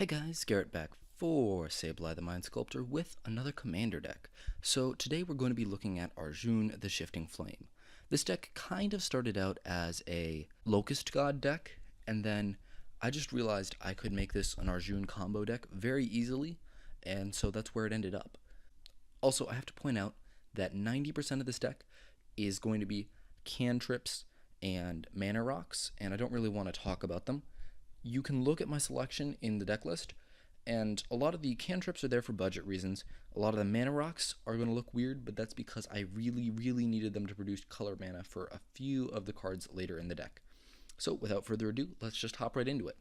Hey guys, Garrett back for Sableye the Mind Sculptor with another commander deck. So today we're going to be looking at Arjun the Shifting Flame. This deck kind of started out as a Locust God deck, and then I just realized I could make this an Arjun combo deck very easily, and so that's where it ended up. Also, I have to point out that 90% of this deck is going to be cantrips and mana rocks, and I don't really want to talk about them. You can look at my selection in the deck list, and a lot of the cantrips are there for budget reasons. A lot of the mana rocks are going to look weird, but that's because I really needed them to produce color mana for a few of the cards later in the deck. So without further ado, let's just hop right into it.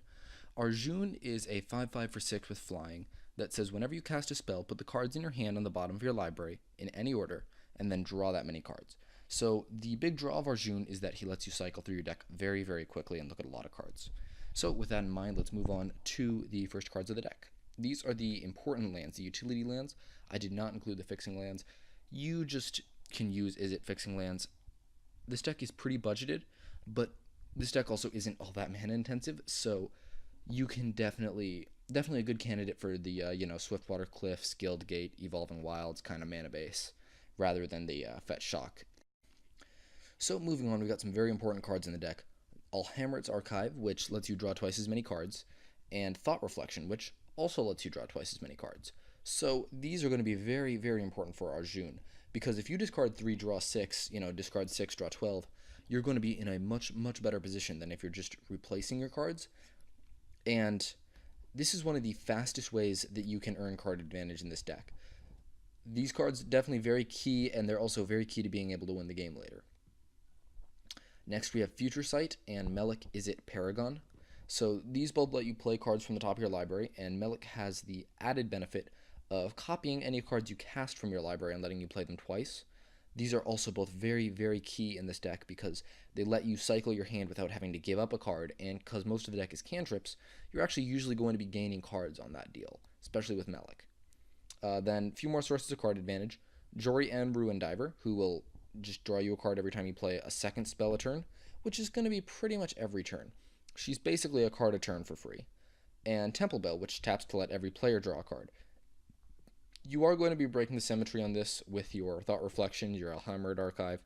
Arjun is a 5/5 for 6 with flying that says whenever you cast a spell, put the cards in your hand on the bottom of your library in any order, and then draw that many cards. So the big draw of Arjun is that he lets you cycle through your deck very quickly and look at a lot of cards. So with that in mind, let's move on to the first cards of the deck. These are the important lands, the utility lands. I did not include the fixing lands. You just can use Izzet fixing lands. This deck is pretty budgeted, but this deck also isn't all that mana intensive, so you can definitely a good candidate for the Swiftwater Cliffs, Guildgate, Evolving Wilds kind of mana base, rather than the Fetch Shock. So moving on, we've got some very important cards in the deck. Alhammarret's Archive, which lets you draw twice as many cards, and Thought Reflection, which also lets you draw twice as many cards. So these are going to be very important for Arjun, because if you discard 3, draw 6, discard 6, draw 12, you're going to be in a much better position than if you're just replacing your cards. And this is one of the fastest ways that you can earn card advantage in this deck. These cards definitely very key, and they're also very key to being able to win the game later. Next, we have Future Sight and Melek Izzet Paragon. So these both let you play cards from the top of your library, and Melek has the added benefit of copying any cards you cast from your library and letting you play them twice. These are also both very key in this deck because they let you cycle your hand without having to give up a card, and because most of the deck is cantrips, you're actually usually going to be gaining cards on that deal, especially with Melek. Then a few more sources of card advantage. Jori and Ruin Diver, who will just draw you a card every time you play a second spell a turn, which is going to be pretty much every turn. She's basically a card a turn for free. And Temple Bell, which taps to let every player draw a card. You are going to be breaking the symmetry on this with your Thought Reflection, your Alhammarret Archive,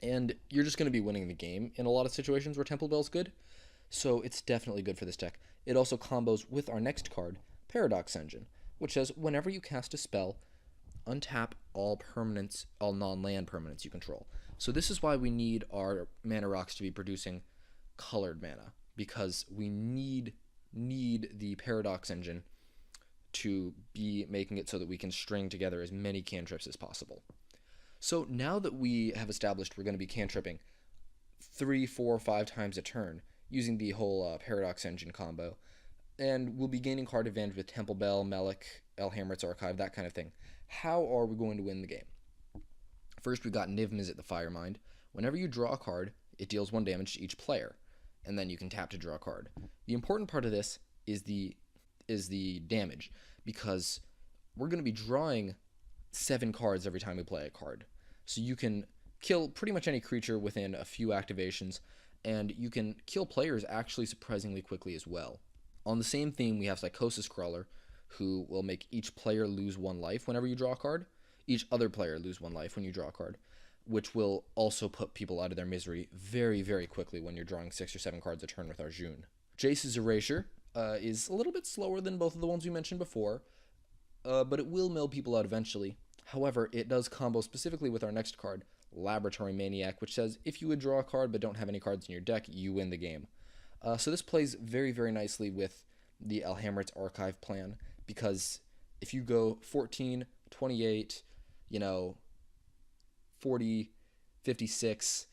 and you're just going to be winning the game in a lot of situations where Temple Bell's good, so it's definitely good for this deck. It also combos with our next card, Paradox Engine, which says whenever you cast a spell, untap all permanents, all non-land permanents you control. So this is why we need our mana rocks to be producing colored mana, because we need the Paradox Engine to be making it so that we can string together as many cantrips as possible. So now that we have established we're going to be cantripping 3, 4, 5 times a turn using the whole Paradox Engine combo, and we'll be gaining card advantage with Temple Bell, Melek, Alhammarret's Archive, that kind of thing. How are we going to win the game? First, we've got Niv Mizzet the Firemind. Whenever you draw a card, it deals 1 damage to each player, and then you can tap to draw a card. The important part of this is the damage, because we're going to be drawing 7 cards every time we play a card. So you can kill pretty much any creature within a few activations, and you can kill players actually surprisingly quickly as well. On the same theme, we have Psychosis Crawler, who will make each player lose 1 life whenever you draw a card, each other player lose 1 life when you draw a card, which will also put people out of their misery very quickly when you're drawing 6 or 7 cards a turn with Arjun. Jace's Erasure is a little bit slower than both of the ones we mentioned before, but it will mill people out eventually. However, it does combo specifically with our next card, Laboratory Maniac, which says if you would draw a card but don't have any cards in your deck, you win the game. So this plays very nicely with the Alhammarret's Archive plan, because if you go 14, 28, 40, 56,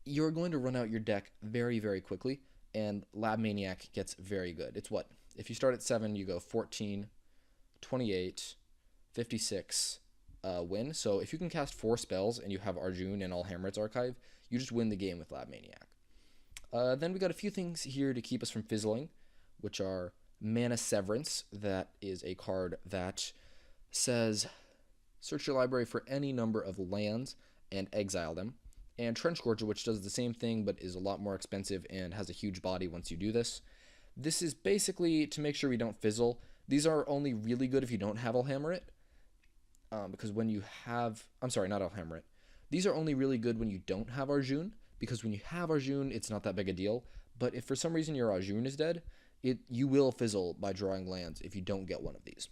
you're going to run out your deck very quickly, and Lab Maniac gets very good. It's what? If you start at 7, you go 14, 28, 56, win. So if you can cast 4 spells and you have Arjun and Alhammarret's Archive, you just win the game with Lab Maniac. Then we got a few things here to keep us from fizzling, which are Mana Severance. That is a card that says search your library for any number of lands and exile them. And Trench Gorger, which does the same thing but is a lot more expensive and has a huge body once you do this. This is basically to make sure we don't fizzle. These are only really good if you don't have Alhammarret, because when you have, I'm sorry, not Alhammarret. These are only really good when you don't have Arjun, because when you have Arjun, it's not that big a deal. But if for some reason your Arjun is dead, you will fizzle by drawing lands if you don't get one of these.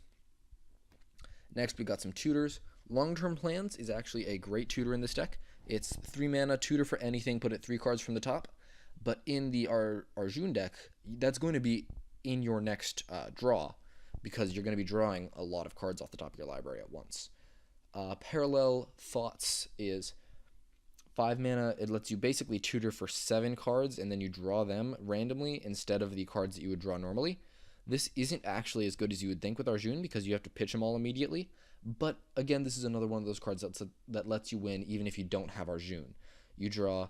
Next, we got some tutors. Long-term plans is actually a great tutor in this deck. It's 3 mana tutor for anything, put it 3 cards from the top. But in the Arjun deck, that's going to be in your next draw, because you're going to be drawing a lot of cards off the top of your library at once. Parallel Thoughts is 5 mana. It lets you basically tutor for 7 cards, and then you draw them randomly instead of the cards that you would draw normally. This isn't actually as good as you would think with Arjun, because you have to pitch them all immediately. But again, this is another one of those cards that lets you win even if you don't have Arjun. You draw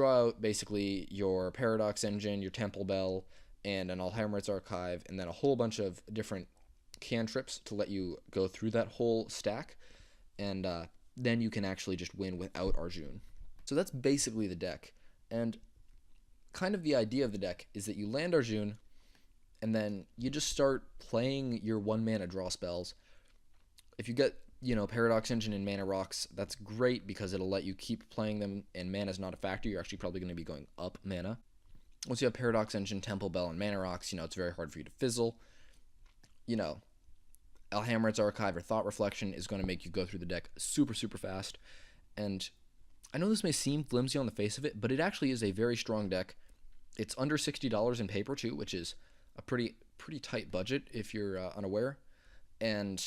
out basically your Paradox Engine, your Temple Bell, and an Alhammarret's Archive, and then a whole bunch of different cantrips to let you go through that whole stack, and then you can actually just win without Arjun. So that's basically the deck, and kind of the idea of the deck is that you land Arjun, and then you just start playing your 1 mana draw spells. If you get, Paradox Engine and Mana Rocks, that's great because it'll let you keep playing them, and mana's not a factor. You're actually probably going to be going up mana. Once you have Paradox Engine, Temple Bell, and Mana Rocks, it's very hard for you to fizzle. Alhammarret's Archive or Thought Reflection is going to make you go through the deck super, super fast. And I know this may seem flimsy on the face of it, but it actually is a very strong deck. It's under $60 in paper, too, which is a pretty tight budget if you're unaware. And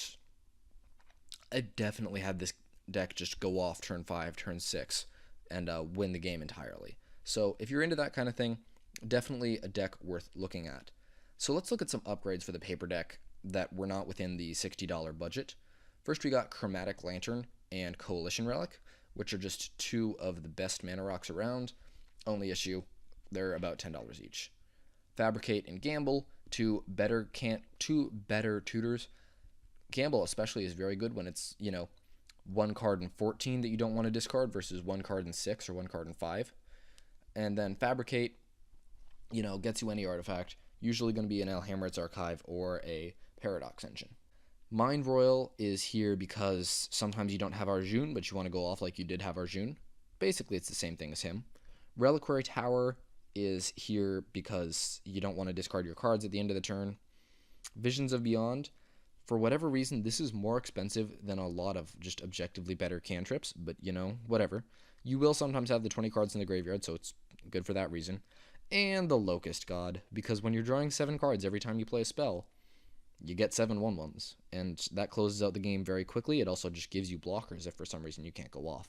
I definitely had this deck just go off turn 5, turn 6, and win the game entirely. So if you're into that kind of thing, definitely a deck worth looking at. So let's look at some upgrades for the paper deck that were not within the $60 budget. First, we got Chromatic Lantern and Coalition Relic, which are just 2 of the best mana rocks around. Only issue, they're about $10 each. Fabricate and Gamble, 2 better tutors. Gamble especially is very good when it's, 1 card in 14 that you don't want to discard versus 1 card in 6 or 1 card in 5. And then Fabricate, gets you any artifact, usually going to be an Alhammarret's Archive or a Paradox Engine. Mind Royal is here because sometimes you don't have Arjun, but you want to go off like you did have Arjun. Basically, it's the same thing as him. Reliquary Tower is here because you don't want to discard your cards at the end of the turn. Visions of Beyond, for whatever reason, this is more expensive than a lot of just objectively better cantrips, but whatever. You will sometimes have the 20 cards in the graveyard, so it's good for that reason. And the Locust God, because when you're drawing 7 cards every time you play a spell, you get 7 1/1s, and that closes out the game very quickly. It also just gives you blockers if for some reason you can't go off.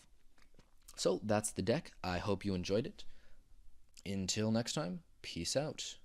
So that's the deck. I hope you enjoyed it. Until next time, peace out.